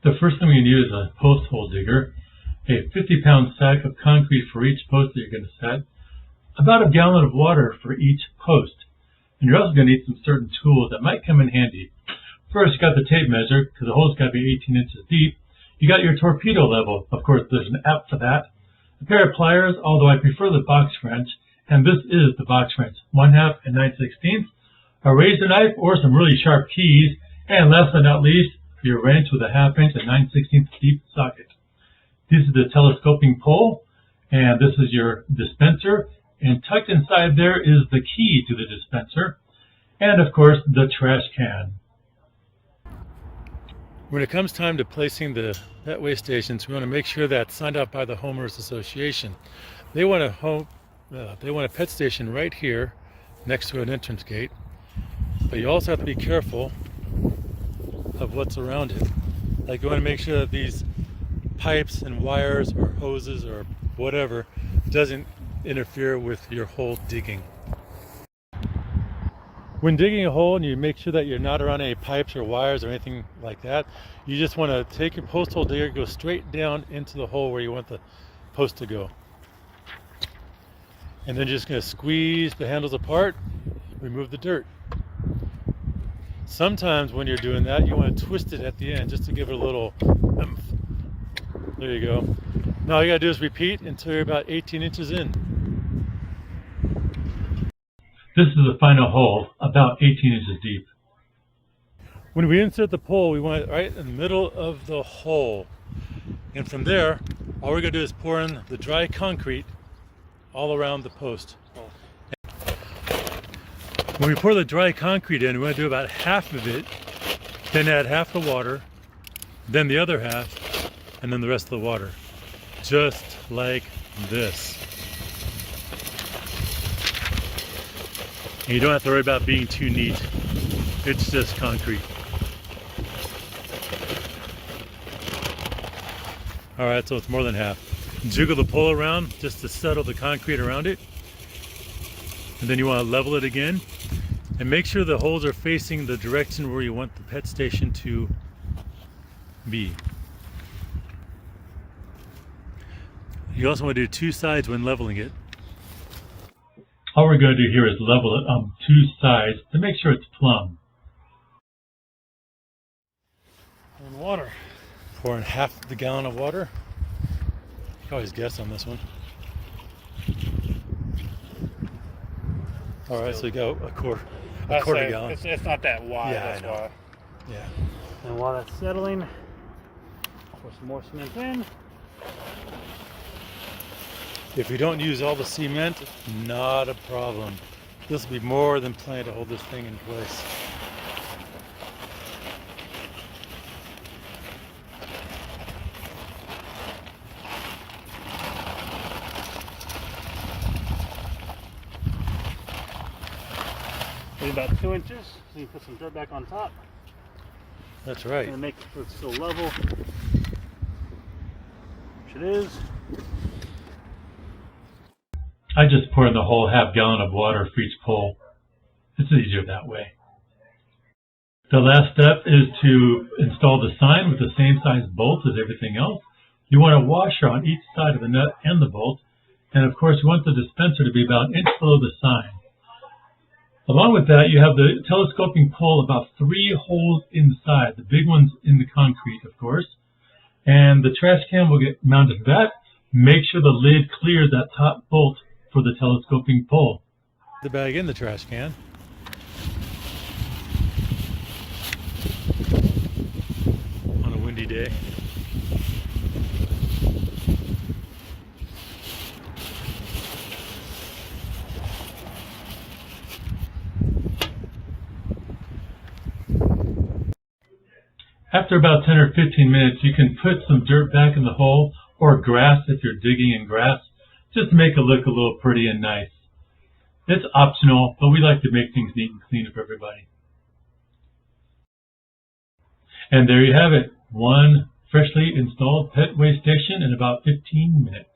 The first thing we need is a post hole digger, a 50-pound sack of concrete for each post that you're going to set, about a gallon of water for each post. And you're also going to need some certain tools that might come in handy. First, you got the tape measure, because the hole's got to be 18 inches deep. You got your torpedo level. Of course, there's an app for that. A pair of pliers, although I prefer the box wrench, and this is the box wrench, 1/2 and 9/16. A razor knife or some really sharp keys, and last but not least, your wrench with a 1/2 inch and 9/16 deep socket. This is the telescoping pole, and this is your dispenser, and tucked inside there is the key to the dispenser, and of course the trash can. When it comes time to placing the pet waste stations, we want to make sure that's signed out by the Homeowners Association. They want a pet station right here next to an entrance gate, but you also have to be careful of what's around it. Like, you want to make sure that these pipes and wires or hoses or whatever doesn't interfere with your hole digging. When digging a hole and you make sure that you're not around any pipes or wires or anything like that, you just want to take your post hole digger, go straight down into the hole where you want the post to go. And then you're just going to squeeze the handles apart, remove the dirt. Sometimes when you're doing that, you want to twist it at the end just to give it a little oomph. There you go. Now all you got to do is repeat until you're about 18 inches in. This is the final hole, about 18 inches deep. When we insert the pole, we want it right in the middle of the hole. And from there, all we're going to do is pour in the dry concrete all around the post. When we pour the dry concrete in, we want to do about half of it, then add half the water, then the other half, and then the rest of the water. Just like this. And you don't have to worry about being too neat. It's just concrete. Alright, so it's more than half. Jiggle the pole around just to settle the concrete around it. And then you want to level it again. And make sure the holes are facing the direction where you want the pet station to be. You also want to do two sides when leveling it. All we're going to do here is level it on two sides to make sure it's plumb. And water. Pour in half the gallon of water. You can always guess on this one. All right, so you got a quarter gallon. It's not that wide. Yeah, that's why. Yeah. And while that's settling, pour some more cement in. If you don't use all the cement, not a problem. This will be more than plenty to hold this thing in place. Maybe about 2 inches. So you put some dirt back on top. That's right. And make sure it's still level. Which it is. I just pour in the whole half gallon of water for each pole. It's easier that way. The last step is to install the sign with the same size bolts as everything else. You want a washer on each side of the nut and the bolt. And of course, you want the dispenser to be about an inch below the sign. Along with that, you have the telescoping pole about 3 holes inside. The big one's in the concrete, of course. And the trash can will get mounted to that. Make sure the lid clears that top bolt for the telescoping pole. The bag in the trash can. On a windy day. After about 10 or 15 minutes, you can put some dirt back in the hole, or grass if you're digging in grass, just to make it look a little pretty and nice. It's optional, but we like to make things neat and clean for everybody. And there you have it, one freshly installed pet waste station in about 15 minutes.